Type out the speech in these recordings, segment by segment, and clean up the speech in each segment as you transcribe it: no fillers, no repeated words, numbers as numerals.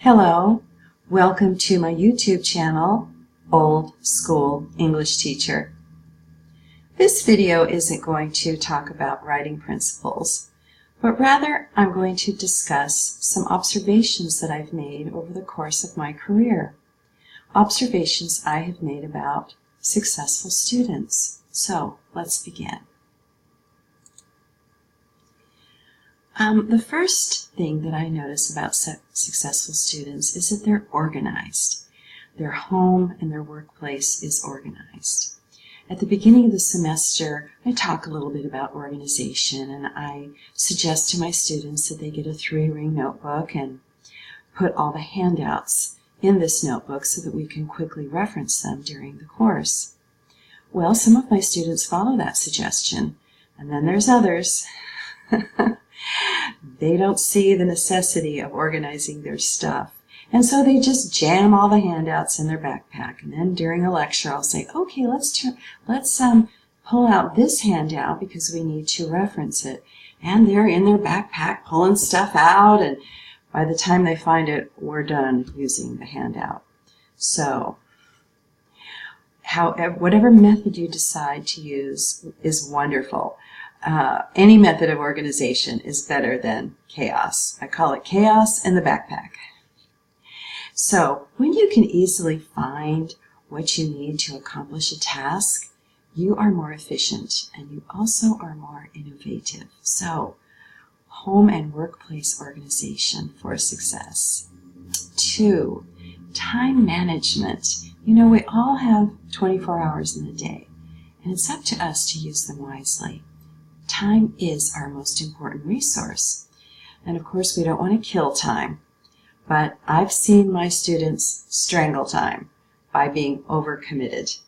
Hello, welcome to my YouTube channel, Old School English Teacher. This video isn't going to talk about writing principles, but rather I'm going to discuss some observations that I've made over the course of my career. Observations I have made about successful students. So, let's begin. The first thing that I notice about successful students is that they're organized. Their home and their workplace is organized. At the beginning of the semester, I talk a little bit about organization, and I suggest to my students that they get a 3-ring notebook and put all the handouts in this notebook so that we can quickly reference them during the course. Well, some of my students follow that suggestion, and then there's others. They don't see the necessity of organizing their stuff, and so they just jam all the handouts in their backpack. And then during a lecture, I'll say, "Okay, let's pull out this handout because we need to reference it." And they're in their backpack pulling stuff out, and by the time they find it, we're done using the handout. So, whatever method you decide to use is wonderful. Any method of organization is better than chaos. I call it chaos in the backpack. So, when you can easily find what you need to accomplish a task, you are more efficient and you also are more innovative. So, home and workplace organization for success. 2, time management. You know, we all have 24 hours in a day, and it's up to us to use them wisely. Time is our most important resource. And of course, we don't want to kill time, but I've seen my students strangle time by being overcommitted.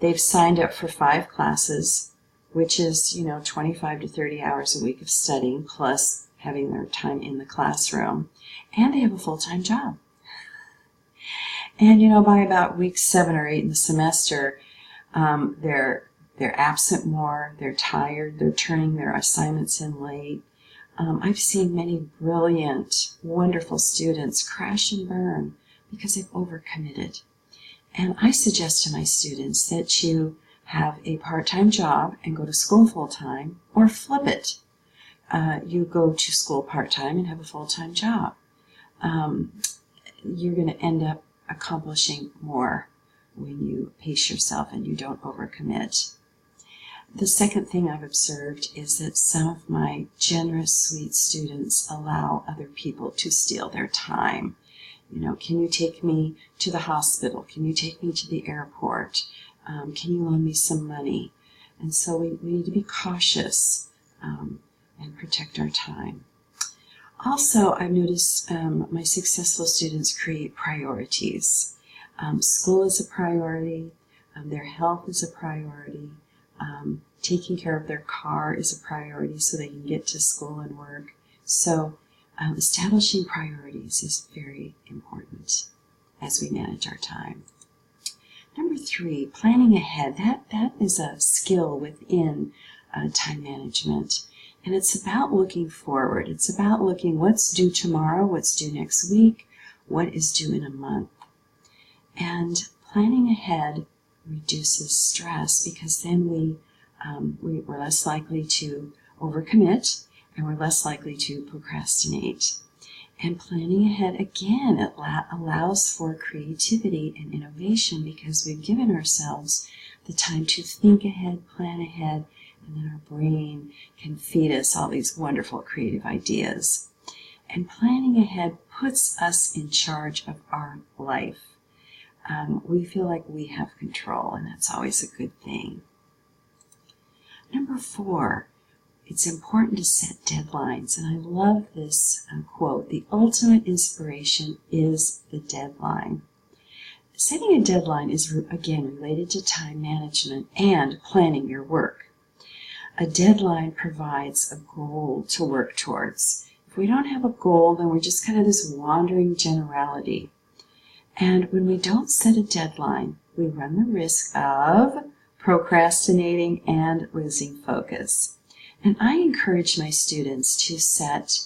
They've signed up for 5 classes, which is, 25 to 30 hours a week of studying, plus having their time in the classroom, and they have a full-time job. And, by about week 7 or 8 in the semester, they're absent more, they're tired, they're turning their assignments in late. I've seen many brilliant, wonderful students crash and burn because they've overcommitted. And I suggest to my students that you have a part-time job and go to school full-time, or flip it. You go to school part-time and have a full-time job. You're going to end up accomplishing more when you pace yourself and you don't overcommit. The second thing I've observed is that some of my generous, sweet students allow other people to steal their time. Can you take me to the hospital? Can you take me to the airport? Can you loan me some money? And so we need to be cautious and protect our time. Also, I've noticed my successful students create priorities. School is a priority. Their health is a priority. Taking care of their car is a priority so they can get to school and work. So establishing priorities is very important as we manage our time. Number 3, planning ahead. That is a skill within time management. And it's about looking forward. It's about looking what's due tomorrow, what's due next week, what is due in a month. And planning ahead reduces stress because then we're less likely to overcommit and we're less likely to procrastinate. And planning ahead, again, it allows for creativity and innovation because we've given ourselves the time to think ahead, plan ahead, and then our brain can feed us all these wonderful creative ideas. And planning ahead puts us in charge of our life. We feel like we have control, and that's always a good thing. Number 4, it's important to set deadlines, and I love this quote: "The ultimate inspiration is the deadline." Setting a deadline is, again, related to time management and planning your work. A deadline provides a goal to work towards. If we don't have a goal, then we're just kind of this wandering generality. And when we don't set a deadline, we run the risk of procrastinating and losing focus. And I encourage my students to set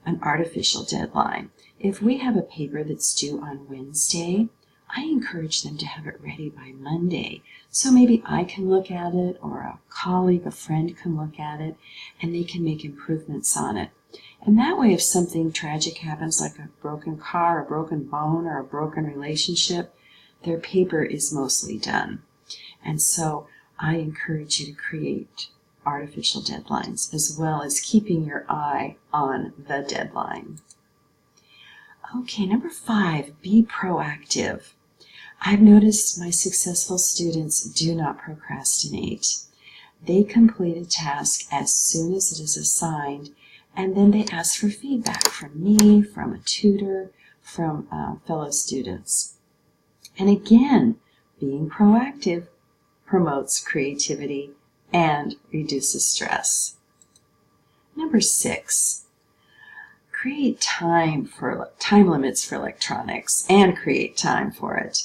an artificial deadline. If we have a paper that's due on Wednesday, I encourage them to have it ready by Monday. So maybe I can look at it, or a colleague, a friend can look at it, and they can make improvements on it. And that way, if something tragic happens, like a broken car, a broken bone, or a broken relationship, their paper is mostly done. And so I encourage you to create artificial deadlines, as well as keeping your eye on the deadline. Okay, number 5, be proactive. I've noticed my successful students do not procrastinate. They complete a task as soon as it is assigned, and then they ask for feedback from me, from a tutor, from fellow students. And again, being proactive promotes creativity and reduces stress. Number 6, create time limits for electronics and create time for it.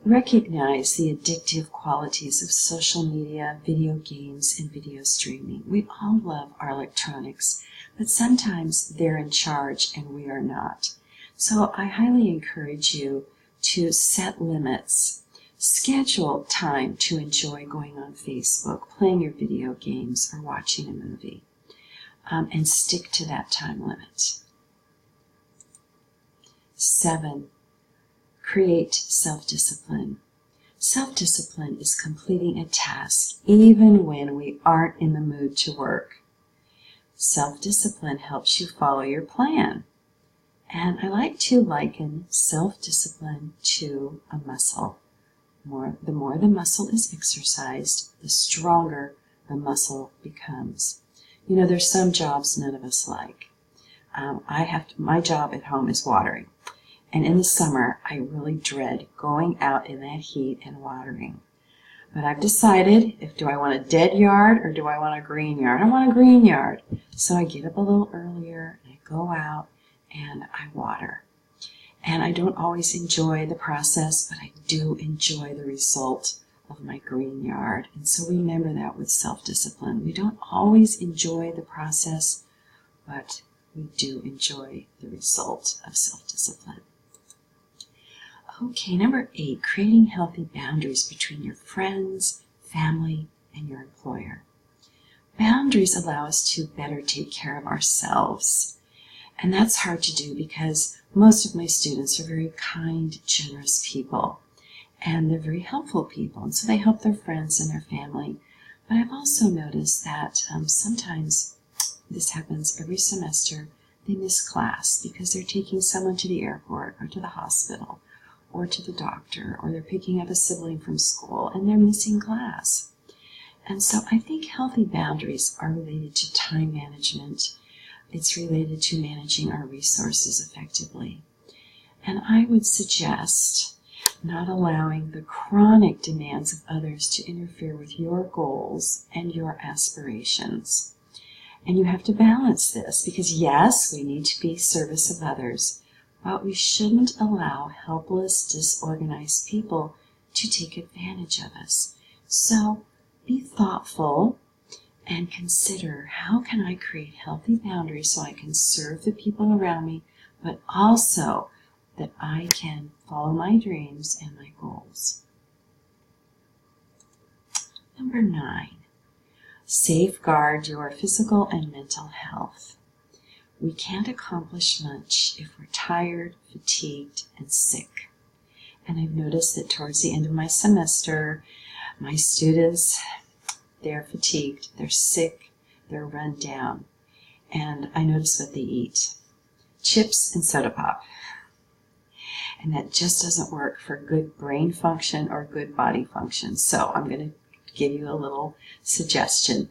Recognize the addictive qualities of social media, video games, and video streaming. We all love our electronics, but sometimes they're in charge and we are not. So I highly encourage you to set limits. Schedule time to enjoy going on Facebook, playing your video games, or watching a movie. And stick to that time limit. 7, create self-discipline. Self-discipline is completing a task even when we aren't in the mood to work. Self-discipline helps you follow your plan. And I like to liken self-discipline to a muscle. The more the muscle is exercised, the stronger the muscle becomes. You know, there's some jobs none of us like. My job at home is watering. And in the summer, I really dread going out in that heat and watering. But I've decided, do I want a dead yard or do I want a green yard? I want a green yard. So I get up a little earlier and I go out and I water. And I don't always enjoy the process, but I do enjoy the result of my green yard. And so remember that with self-discipline. We don't always enjoy the process, but we do enjoy the result of self-discipline. Okay, number 8, creating healthy boundaries between your friends, family, and your employer. Boundaries allow us to better take care of ourselves. And that's hard to do because most of my students are very kind, generous people. And they're very helpful people. And so they help their friends and their family. But I've also noticed that sometimes, this happens every semester, they miss class because they're taking someone to the airport or to the hospital or to the doctor, or they're picking up a sibling from school and they're missing class. And so I think healthy boundaries are related to time management. It's related to managing our resources effectively. And I would suggest not allowing the chronic demands of others to interfere with your goals and your aspirations. And you have to balance this because yes, we need to be service of others, but we shouldn't allow helpless, disorganized people to take advantage of us. So be thoughtful and consider, how can I create healthy boundaries so I can serve the people around me, but also that I can follow my dreams and my goals. Number 9, safeguard your physical and mental health. We can't accomplish much if we're tired, fatigued, and sick. And I've noticed that towards the end of my semester, my students, they're fatigued, they're sick, they're run down. And I notice what they eat. Chips and soda pop. And that just doesn't work for good brain function or good body function. So I'm going to give you a little suggestion.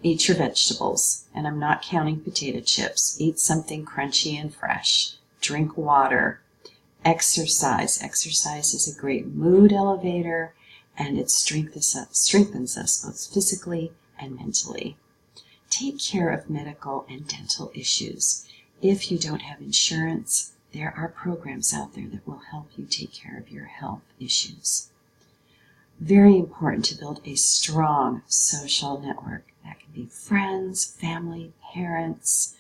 Eat your vegetables, and I'm not counting potato chips. Eat something crunchy and fresh. Drink water. Exercise. Exercise is a great mood elevator, and it strengthens us both physically and mentally. Take care of medical and dental issues. If you don't have insurance, there are programs out there that will help you take care of your health issues. Very important to build a strong social network. That can be friends, family, parents,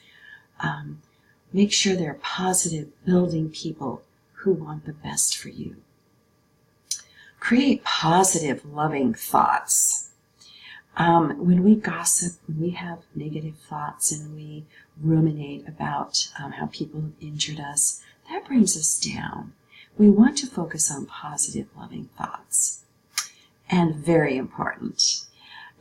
Make sure they're positive, building people who want the best for you. Create positive, loving thoughts. When we gossip, when we have negative thoughts and we ruminate about how people have injured us, that brings us down. We want to focus on positive, loving thoughts. And very important,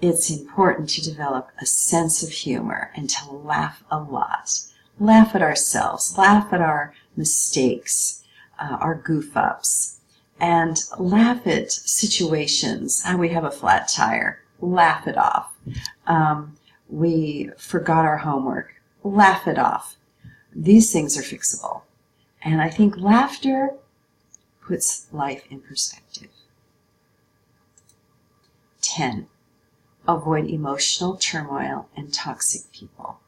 it's important to develop a sense of humor and to laugh a lot. Laugh at ourselves, laugh at our mistakes, our goof-ups, and laugh at situations. We have a flat tire. Laugh it off. We forgot our homework. Laugh it off. These things are fixable. And I think laughter puts life in perspective. 10. Avoid emotional turmoil and toxic people.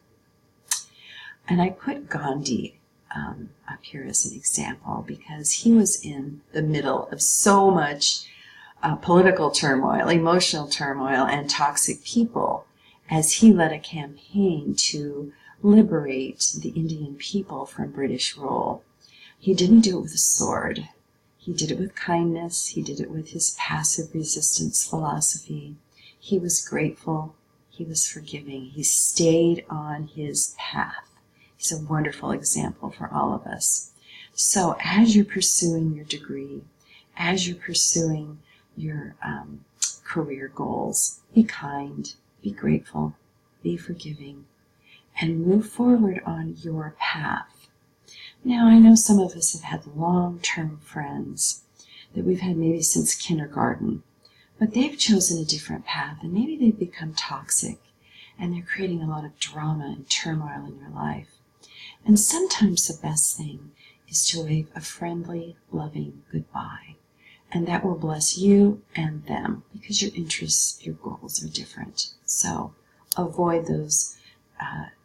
And I put Gandhi up here as an example because he was in the middle of so much political turmoil, emotional turmoil, and toxic people as he led a campaign to liberate the Indian people from British rule. He didn't do it with a sword. He did it with kindness. He did it with his passive resistance philosophy. He was grateful. He was forgiving. He stayed on his path. He's a wonderful example for all of us. So as you're pursuing your degree, as you're pursuing your career goals, be kind, be grateful, be forgiving, and move forward on your path. Now, I know some of us have had long-term friends that we've had maybe since kindergarten, but they've chosen a different path, and maybe they've become toxic, and they're creating a lot of drama and turmoil in your life. And sometimes the best thing is to wave a friendly, loving goodbye. And that will bless you and them because your interests, your goals are different. So avoid those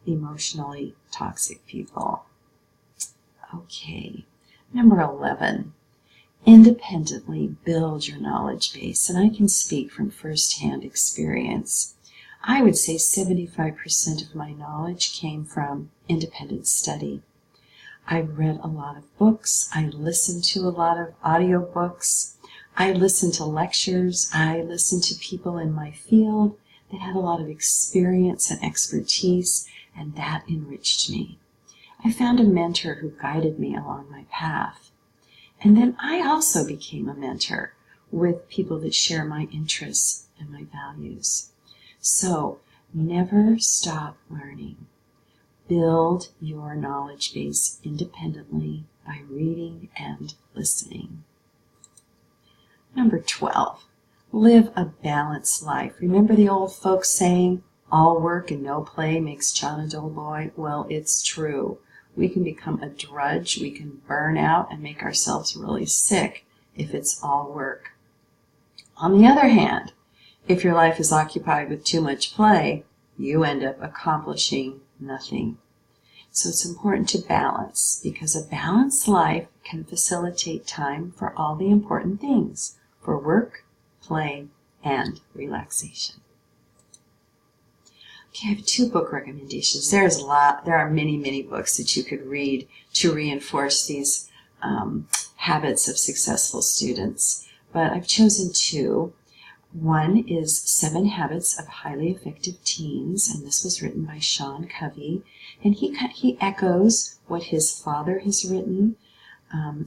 emotionally toxic people. Okay, number 11. Independently build your knowledge base. And I can speak from firsthand experience. I would say 75% of my knowledge came from independent study. I read a lot of books. I listened to a lot of audiobooks. I listened to lectures. I listened to people in my field that had a lot of experience and expertise, and that enriched me. I found a mentor who guided me along my path. And then I also became a mentor with people that share my interests and my values. So never stop learning. Build your knowledge base independently by reading and listening. Number 12, live a balanced life. Remember the old folks saying, all work and no play makes John a dull boy? Well, it's true. We can become a drudge, we can burn out and make ourselves really sick if it's all work. On the other hand, if your life is occupied with too much play, you end up accomplishing nothing. So it's important to balance, because a balanced life can facilitate time for all the important things, for work, play, and relaxation. Okay, I have 2 book recommendations. There are many books that you could read to reinforce these habits of successful students, but I've chosen 2. One is 7 Habits of Highly Effective Teens, and this was written by Sean Covey, and he echoes what his father has written,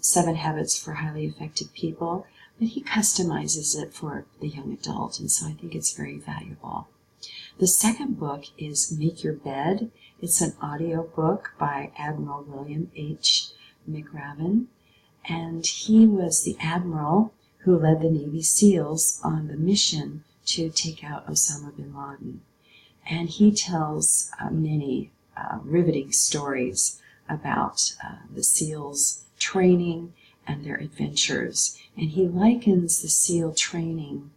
7 Habits for Highly Effective People, but he customizes it for the young adult, and so I think it's very valuable. The second book is Make Your Bed. It's an audio book by Admiral William H. McRaven, and he was the admiral who led the Navy SEALs on the mission to take out Osama bin Laden. And he tells many riveting stories about the SEALs training and their adventures. And he likens the SEAL training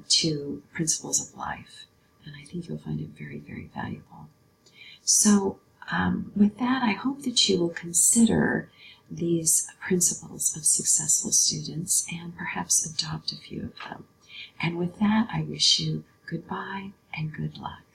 to principles of life. And I think you'll find it very, very valuable. So with that, I hope that you will consider these principles of successful students and perhaps adopt a few of them. And with that, I wish you goodbye and good luck.